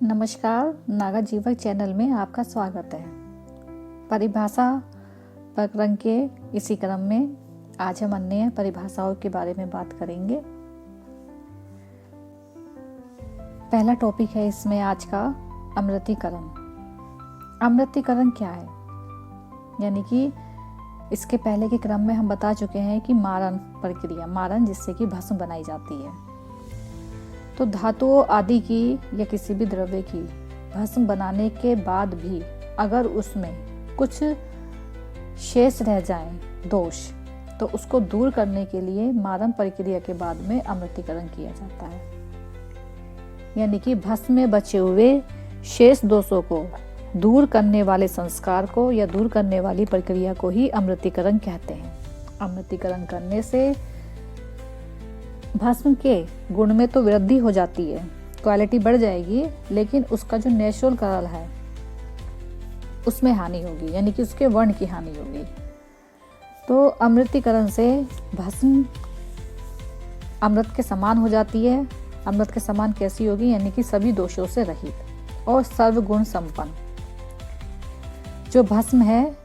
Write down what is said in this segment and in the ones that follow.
नमस्कार, नागा जीवक चैनल में आपका स्वागत है। परिभाषा प्रकरण के इसी क्रम में आज हम अन्य परिभाषाओं के बारे में बात करेंगे। पहला टॉपिक है इसमें आज का अमृतीकरण। अमृतीकरण क्या है? यानी कि इसके पहले के क्रम में हम बता चुके हैं कि मारण प्रक्रिया, मारण जिससे कि भस्म बनाई जाती है। तो धातुओं आदि की या किसी भी द्रव्य की भस्म बनाने के बाद भी अगर उसमें कुछ शेष रह जाएं, दोष, तो उसको दूर करने के लिए मारण प्रक्रिया के बाद में अमृतीकरण किया जाता है। यानी कि भस्म में बचे हुए शेष दोषों को दूर करने वाले संस्कार को या दूर करने वाली प्रक्रिया को ही अमृतीकरण कहते हैं। अमृतीकरण करने से भस्म के गुण में तो वृद्धि हो जाती है, क्वालिटी बढ़ जाएगी, लेकिन उसका जो नेचुरल कलर है उसमें हानि होगी, यानी कि उसके वर्ण की हानि होगी। तो अमृतीकरण से भस्म अमृत के समान हो जाती है। अमृत के समान कैसी होगी? यानी कि सभी दोषों से रहित और सर्वगुण संपन्न जो भस्म है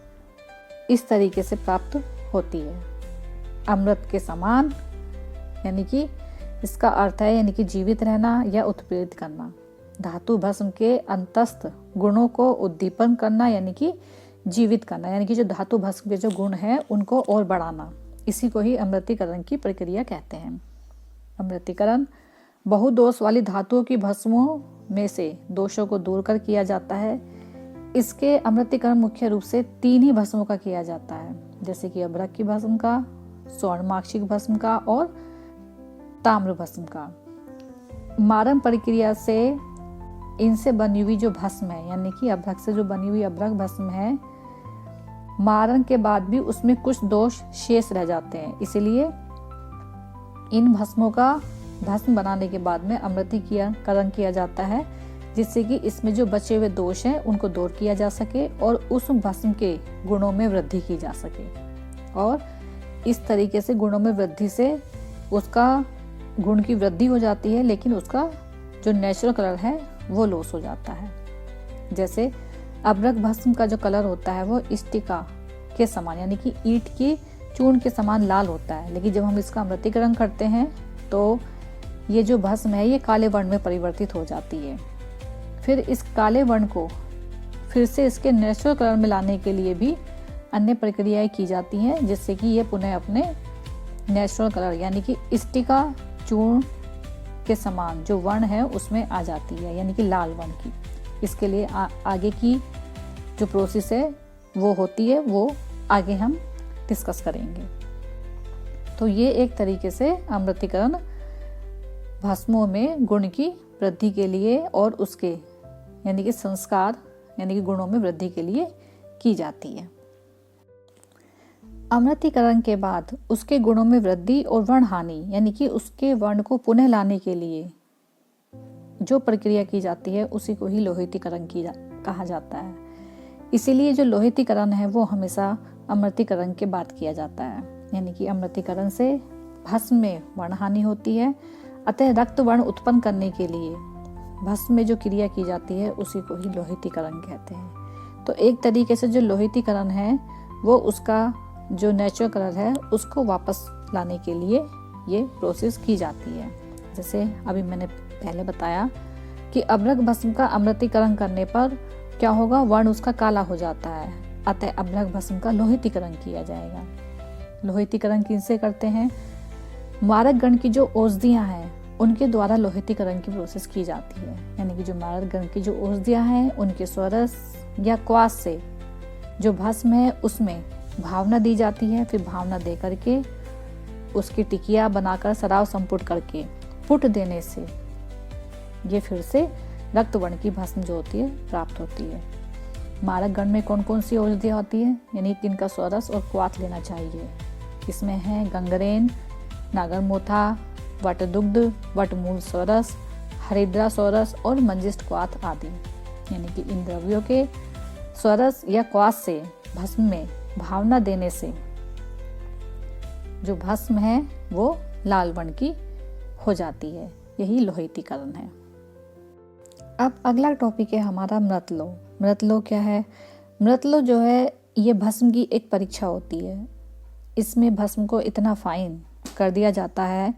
इस तरीके से प्राप्त होती है। अमृत के समान यानी कि इसका अर्थ है यानी कि जीवित रहना या उत्प्रेरित करना। धातु भस्म के अंतस्थ गुणों को उद्दीपन करना यानी कि जीवित करना, यानी कि जो धातु भस्म के जो गुण हैं उनको और बढ़ाना, इसी को ही अमृतीकरण की प्रक्रिया कहते हैं। अमृतीकरण बहुदोष वाली धातुओं की भस्मों में से दोषों को दूर कर किया जाता है। इसके अमृतीकरण मुख्य रूप से 3 ही भस्मों का किया जाता है, जैसे कि अभ्रक की भस्म का, स्वर्णमाक्षिक भस्म का और ताम्र भस्म का। मारण प्रक्रिया से इनसे बनी हुई जो भस्म है, यानी कि अभ्रक से जो बनी हुई अभ्रक भस्म है, मारण के बाद भी उसमें कुछ दोष शेष रह जाते हैं। इसलिए इन भस्मों का भस्म बनाने के बाद में अमृतीकरण किया जाता है, जिससे कि इसमें जो बचे हुए दोष हैं उनको दूर किया जा सके और उस भस्म के गुणों में वृद्धि की जा सके। और इस तरीके से गुणों में वृद्धि से उसका गुण की वृद्धि हो जाती है, लेकिन उसका जो नेचुरल कलर है वो लॉस हो जाता है। जैसे अभ्रक भस्म का जो कलर होता है वो इष्टिका के समान, यानी कि ईंट की चूर्ण के समान लाल होता है, लेकिन जब हम इसका अमृतीकरण करते हैं तो ये जो भस्म है ये काले वर्ण में परिवर्तित हो जाती है। फिर इस काले वर्ण को फिर से इसके नेचुरल कलर में लाने के लिए भी अन्य प्रक्रियाएं की जाती हैं, जिससे कि ये पुनः अपने नेचुरल कलर यानी कि इष्टिका चूर्ण के समान जो वर्ण है उसमें आ जाती है, यानी कि लाल वर्ण की। इसके लिए आगे की जो प्रोसेस है वो होती है, वो आगे हम डिस्कस करेंगे। तो ये एक तरीके से अमृतीकरण भस्मों में गुण की वृद्धि के लिए और उसके यानी कि संस्कार यानी कि गुणों में वृद्धि के लिए की जाती है। अमृतीकरण के बाद उसके गुणों में वृद्धि और वर्ण हानि यानी कि उसके वर्ण को पुनः लाने के लिए जो प्रक्रिया की जाती है उसी को ही लोहितीकरण कहा जाता है। इसीलिए जो लोहितीकरण है वो हमेशा अमृतीकरण के बाद किया जाता है, यानी कि अमृतीकरण से भस्म में वर्ण हानि होती है, अतः रक्त वर्ण उत्पन्न करने के लिए भस्म में जो क्रिया की जाती है उसी को ही लोहितीकरण कहते हैं। तो एक तरीके से जो लोहितीकरण है वो उसका जो नेचुरल कलर है उसको वापस लाने के लिए ये प्रोसेस की जाती है। जैसे अभी मैंने पहले बताया कि अभ्रक भस्म का अमृतीकरण करने पर क्या होगा, वर्ण उसका काला हो जाता है, अतः अभ्रक भस्म का लोहितीकरण किया जाएगा। लोहितीकरण किनसे करते हैं? मारक गण की जो औषधियां हैं उनके द्वारा लोहितीकरण की प्रोसेस की जाती है, यानी कि जो मारक गण की जो औषधियां हैं उनके स्वरस या क्वास से जो भस्म है उसमें भावना दी जाती है। फिर भावना दे करके उसकी टिकिया बनाकर सराव संपुट करके पुट देने से ये फिर से रक्त वर्ण की भस्म जो होती है प्राप्त होती है। मारक गण में कौन कौन सी औषधियां होती है, यानी कि इनका स्वरस और क्वाथ लेना चाहिए। इसमें है गंगरेन, नागरमोथा, वटदुग्ध, वटमूल स्वरस, हरिद्रा स्वरस और मंजिष्ठ क्वाथ आदि। यानी कि इन द्रव्यों के स्वरस या क्वाथ से भस्म में भावना देने से जो भस्म है वो लाल वर्ण की हो जाती है। यही लोहितीकरण है। अब अगला टॉपिक है हमारा मृतलो। मृतलो क्या है? मृतलो जो है ये भस्म की एक परीक्षा होती है। इसमें भस्म को इतना फाइन कर दिया जाता है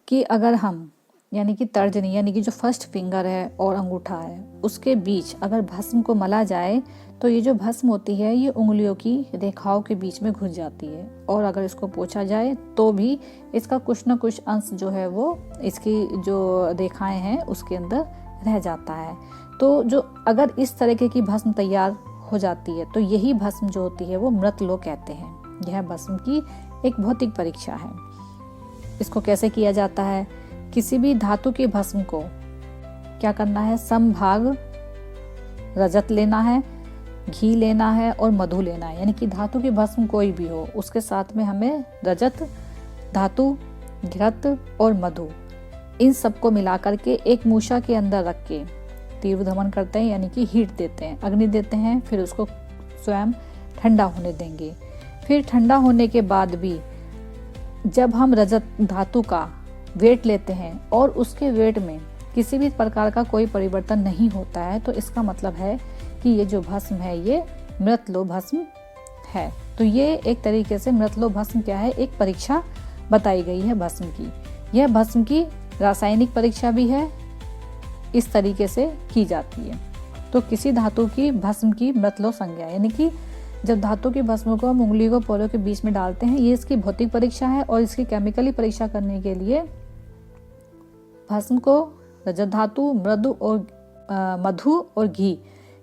कि अगर हम यानी कि तर्जनी यानी कि जो फर्स्ट फिंगर है और अंगूठा है उसके बीच अगर भस्म को मला जाए तो ये जो भस्म होती है ये उंगलियों की रेखाओं के बीच में घुस जाती है, और अगर इसको पोंछा जाए तो भी इसका कुछ न कुछ अंश जो है वो इसकी जो रेखाएं हैं उसके अंदर रह जाता है। तो जो अगर इस तरीके की भस्म तैयार हो जाती है तो यही भस्म जो होती है वो मृतलो कहते हैं। यह भस्म की एक भौतिक परीक्षा है। इसको कैसे किया जाता है? किसी भी धातु के भस्म को क्या करना है? समभाग रजत लेना है, घी लेना है और मधु लेना है। यानी कि धातु की भस्म कोई भी हो उसके साथ में हमें रजत, धातु, घृत और मधु इन सबको मिला करके एक मूषा के अंदर रख के तीव्र दमन करते हैं, यानी कि हीट देते हैं, अग्नि देते हैं। फिर उसको स्वयं ठंडा होने देंगे। फिर ठंडा होने के बाद भी जब हम रजत धातु का वेट लेते हैं और उसके वेट में किसी भी प्रकार का कोई परिवर्तन नहीं होता है तो इसका मतलब है कि ये जो भस्म है ये मृतलो भस्म है। तो ये एक तरीके से मृतलो भस्म क्या है, एक परीक्षा बताई गई है भस्म की। यह भस्म की रासायनिक परीक्षा भी है, इस तरीके से की जाती है। तो किसी धातु की भस्म की मृतलो संज्ञा, यानी कि जब धातु की भस्म को हम उंगली को पोरों के बीच में डालते हैं, ये इसकी भौतिक परीक्षा है। और इसकी केमिकली परीक्षा करने के लिए भस्म को रजत धातु, मधु और घी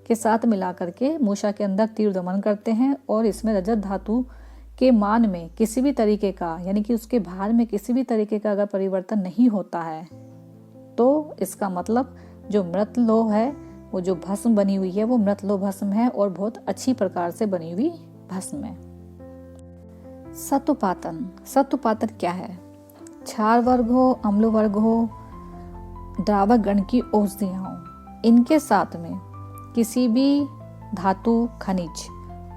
के साथ मिला करके मूषा के अंदर तीव्र दमन करते हैं। और इसमें रजत धातु के मान में किसी भी तरीके का यानी कि उसके भार में किसी भी तरीके का अगर परिवर्तन नहीं होता है तो इसका मतलब जो मृतलो है, वो जो भस्म बनी हुई है वो मृतलो भस्म है और बहुत अच्छी प्रकार से बनी हुई भस्म है। सत्वपातन। सत्वपातन क्या है? क्षार वर्ग हो, अम्ल वर्ग हो, द्रावक गण की औषधियां हो, इनके साथ में किसी भी धातु, खनिज,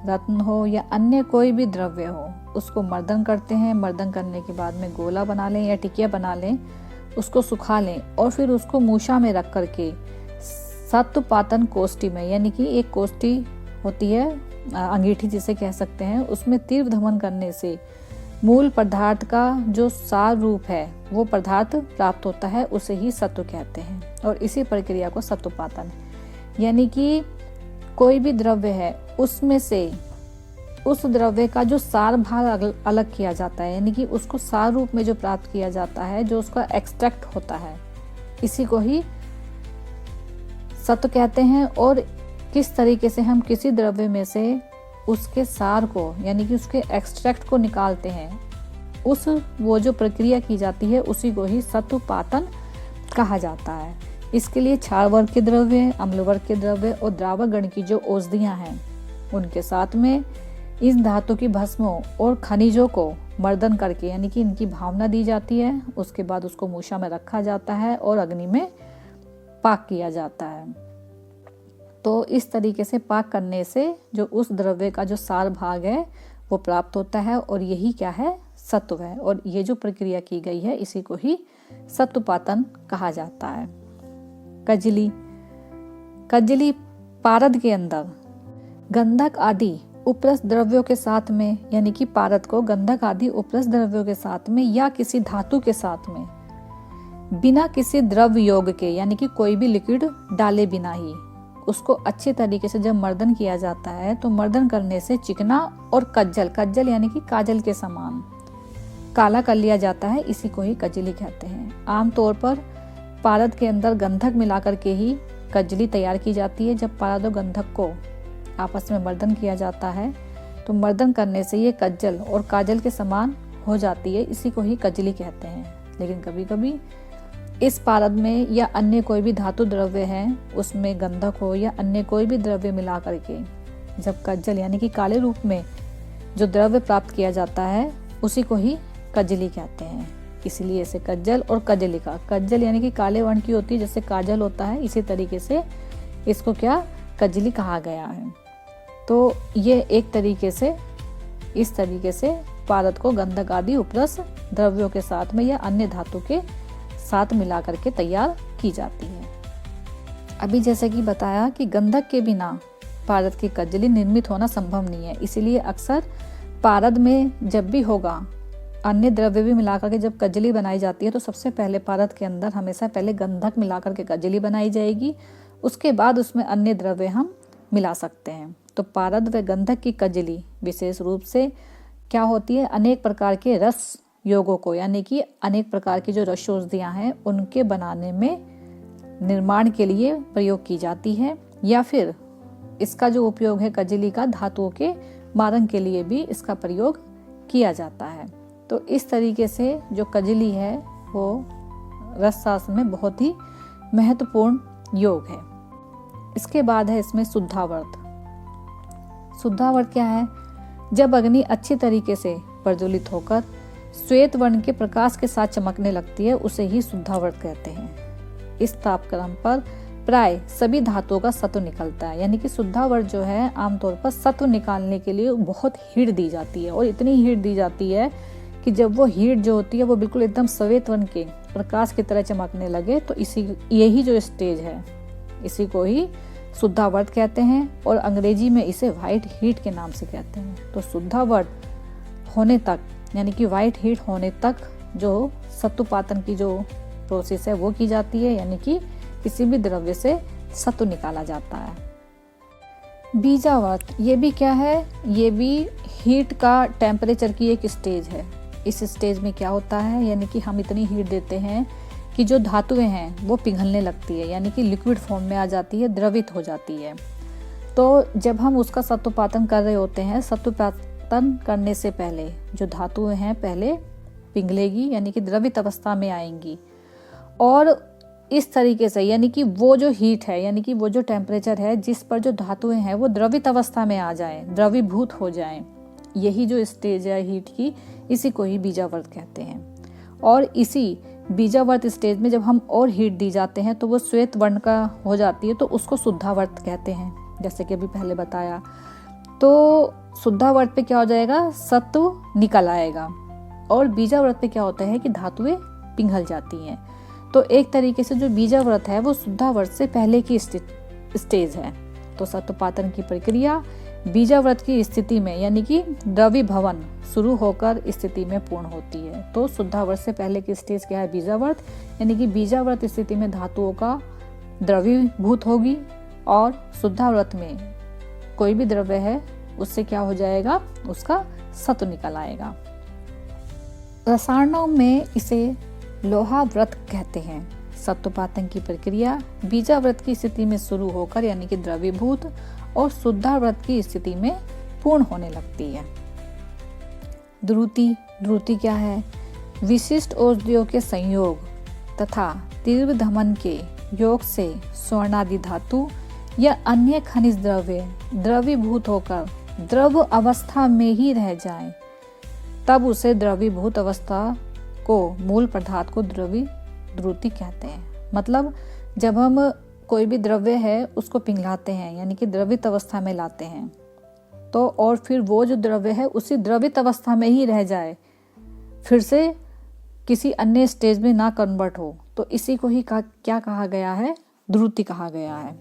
रत्न हो या अन्य कोई भी द्रव्य हो उसको मर्दन करते हैं। मर्दन करने के बाद में गोला बना लें या टिकिया बना लें, उसको सुखा लें और फिर उसको मूषा में रख करके सत्वपातन कोष्ठी में, यानी कि एक कोष्ठी होती है अंगीठी जिसे कह सकते हैं, उसमें तीव्र दमन करने से मूल पदार्थ का जो सार रूप है वो पदार्थ प्राप्त होता है, उसे ही सत्व कहते हैं। और इसी प्रक्रिया को सत्वपातन, यानी कि कोई भी द्रव्य है उसमें से उस द्रव्य का जो सार भाग अलग किया जाता है, यानी कि उसको सार रूप में जो प्राप्त किया जाता है, जो उसका एक्सट्रैक्ट होता है, इसी को ही सत्व कहते हैं। और किस तरीके से हम किसी द्रव्य में से उसके सार को यानी कि उसके एक्सट्रैक्ट को निकालते हैं, वो जो प्रक्रिया की जाती है उसी को ही सत्वपातन कहा जाता है। इसके लिए क्षार वर्ग के द्रव्य, अम्ल वर्ग के द्रव्य और द्रावक गण की जो औषधियां हैं उनके साथ में इस धातु की भस्मों और खनिजों को मर्दन करके यानी कि इनकी भावना दी जाती है। उसके बाद उसको मूषा में रखा जाता है और अग्नि में पाक किया जाता है। तो इस तरीके से पाक करने से जो उस द्रव्य का जो सार भाग है वो प्राप्त होता है और यही क्या है, सत्व है। और ये जो प्रक्रिया की गई है इसी को ही सत्वपातन कहा जाता है। कजली। कजली पारद के अंदर गंधक आदि उपरस्त द्रव्यों के साथ में, यानी कि पारद को गंधक आदि उपरस्त द्रव्यों के साथ में या किसी धातु के साथ में बिना किसी द्रव्य योग के, यानी कि कोई भी लिक्विड डाले बिना ही उसको अच्छे तरीके से जब मर्दन किया जाता है तो मर्दन करने से चिकना और कज्जल यानी कि काजल के समान काला कर लिया जाता है, इसी को ही कजली कहते हैं। आमतौर पर पारद के अंदर गंधक मिलाकर के ही कजली तैयार की जाती है। जब पारद और गंधक को आपस में मर्दन किया जाता है तो मर्दन करने से ये कज्जल और काजल के समान हो जाती है, इसी को ही कजली कहते हैं। लेकिन कभी कभी इस पारद में या अन्य कोई भी धातु द्रव्य है उसमें गंधक हो या अन्य कोई भी द्रव्य मिला करके जब कज्जल यानी कि काले रूप में जो द्रव्य प्राप्त किया जाता है उसी को ही कजली कहते हैं। इसलिए इसे कज्जल और कजली का, कज्जल यानी कि काले वर्ण की होती है जैसे काजल होता है, इसी तरीके से इसको क्या कजली कहा गया है। तो ये एक तरीके से इस तरीके से पारद को गंधक आदि उपरस द्रव्यों के साथ में या अन्य धातु के साथ मिला करके तैयार की जाती है। अभी जैसे कि बताया कि गंधक के बिना पारद की कजली निर्मित होना संभव नहीं है, इसीलिए अक्सर पारद में जब भी होगा अन्य द्रव्य भी मिलाकर के जब कजली बनाई जाती है तो सबसे पहले पारद के अंदर हमेशा पहले गंधक मिलाकर के कजली बनाई जाएगी, उसके बाद उसमें अन्य द्रव्य हम मिला सकते हैं। तो पारद व गंधक की कजली विशेष रूप से क्या होती है, अनेक प्रकार के रस योगों को यानी कि अनेक प्रकार की जो रसौषधियाँ हैं उनके बनाने में निर्माण के लिए प्रयोग की जाती है, या फिर इसका जो उपयोग है कजली का धातुओं के मारन के लिए भी इसका प्रयोग किया जाता है। तो इस तरीके से जो कजली है वो रस शास्त्र में बहुत ही महत्वपूर्ण योग है। इसके बाद है इसमें शुद्धावर्त। शुद्धावर्त क्या है, जब अग्नि अच्छी तरीके से प्रज्वलित होकर श्वेत वर्ण के प्रकाश के साथ चमकने लगती है उसे ही शुद्धावर्त कहते हैं। इस तापक्रम पर प्राय सभी धातुओं का सत्व निकलता है, यानी कि शुद्धावर्त जो है आमतौर पर सत्व निकालने के लिए बहुत हीट दी जाती है, और इतनी हीट दी जाती है कि जब वो हीट जो होती है वो बिल्कुल एकदम श्वेत वर्ण के प्रकाश की तरह चमकने लगे, तो यही जो स्टेज है इसी को ही शुद्धावर्त कहते हैं, और अंग्रेजी में इसे व्हाइट हीट के नाम से कहते हैं। तो शुद्धावर्त होने तक यानी कि व्हाइट हीट होने तक जो सत्वपातन की जो प्रोसेस है वो की जाती है, यानी कि किसी भी द्रव्य से सत्व निकाला जाता है। बीजावर्त ये भी क्या है, ये भी हीट का टेम्परेचर की एक स्टेज है। इस स्टेज में क्या होता है, यानी कि हम इतनी हीट देते हैं कि जो धातुएं हैं वो पिघलने लगती है, यानी कि लिक्विड फॉर्म में आ जाती है, द्रवित हो जाती है। तो जब हम उसका सत्वपातन कर रहे होते हैं, सत्वपातन करने से पहले जो धातुएं हैं पहले पिघलेगी, यानी कि द्रवित अवस्था में आएंगी, और इस तरीके से यानी कि वो जो हीट है यानी कि वो जो टेम्परेचर है जिस पर जो धातुएं हैं वो द्रवित अवस्था में आ जाएं, द्रवीभूत हो जाएं, यही जो स्टेज है हीट की इसी को ही बीजावर्त कहते हैं। और इसी बीजावर्त स्टेज में जब हम और हीट दी जाते हैं तो वो श्वेत वर्ण का हो जाती है, तो उसको शुद्धावर्त कहते हैं, जैसे कि अभी पहले बताया। तो शुद्धावर्त पे क्या हो जाएगा, सत्व निकल आएगा, और बीजावर्त पे क्या होता है कि धातुएं पिघल जाती हैं। तो एक तरीके से जो बीजावर्त है वो शुद्धावर्त से पहले की स्टेज है। तो सत्वपातन की प्रक्रिया बीजावर्त की स्थिति में यानी कि द्रवीभवन शुरू होकर स्थिति में पूर्ण होती है। तो शुद्धावर्त से पहले की स्टेज क्या है, बीजावर्त, यानी कि बीजावर्त स्थिति में धातुओं का द्रवीभूत होगी, और शुद्धावर्त में कोई भी द्रव्य है उससे क्या हो जाएगा, उसका सत्व निकल आएगा। रसायनों में इसे लोहाव्रत कहते हैं। सत्वपातन की प्रक्रिया बीजाव्रत की स्थिति में शुरू होकर यानी कि द्रवीभूत और शुद्धाव्रत की स्थिति में पूर्ण होने लगती है। द्रुति क्या है, विशिष्ट औषधियों के संयोग तथा तीव्र धमन के योग से स्वर्णादि धातु या अन्य खनिज द्रव्य द्रवीभूत होकर द्रव अवस्था में ही रह जाएं, तब उसे द्रवीभूत अवस्था को मूल पदार्थ को द्रुति कहते हैं। मतलब जब हम कोई भी द्रव्य है उसको पिघलाते हैं यानी कि द्रवित अवस्था में लाते हैं, तो और फिर वो जो द्रव्य है उसी द्रवित अवस्था में ही रह जाए, फिर से किसी अन्य स्टेज में ना कन्वर्ट हो, तो इसी को ही क्या कहा गया है, द्रुति कहा गया है।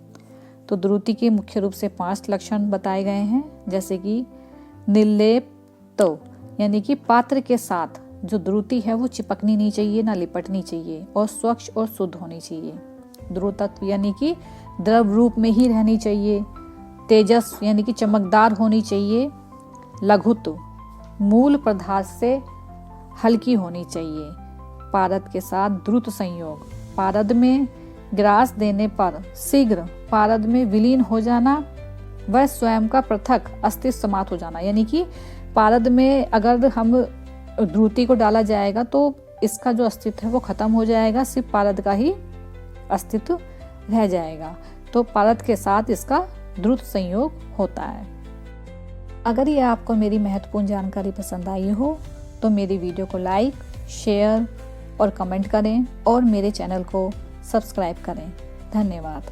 तो द्रुति के मुख्य रूप से 5 लक्षण बताए गए हैं, जैसे कि निर्लेप, तो यानी कि पात्र के साथ जो द्रुति है वो चिपकनी नहीं चाहिए, ना लिपटनी चाहिए, और स्वच्छ और शुद्ध होनी चाहिए। द्रुतत्व यानी कि द्रव रूप में ही रहनी चाहिए। तेजस यानी कि चमकदार होनी चाहिए। लघुत्व, मूल पदार्थ से हल्की होनी चाहिए। पारद के साथ द्रुत संयोग, पारद में ग्रास देने पर शीघ्र पारद में विलीन हो जाना, वह स्वयं का पृथक अस्तित्व समाप्त हो जाना, यानी कि पारद में अगर हम द्रुति को डाला जाएगा तो इसका जो अस्तित्व है वो खत्म हो जाएगा, सिर्फ पारद का ही अस्तित्व रह जाएगा। तो पारद के साथ इसका द्रुत संयोग होता है। अगर ये आपको मेरी महत्वपूर्ण जानकारी पसंद आई हो तो मेरी वीडियो को लाइक, शेयर और कमेंट करें, और मेरे चैनल को सब्सक्राइब करें। धन्यवाद।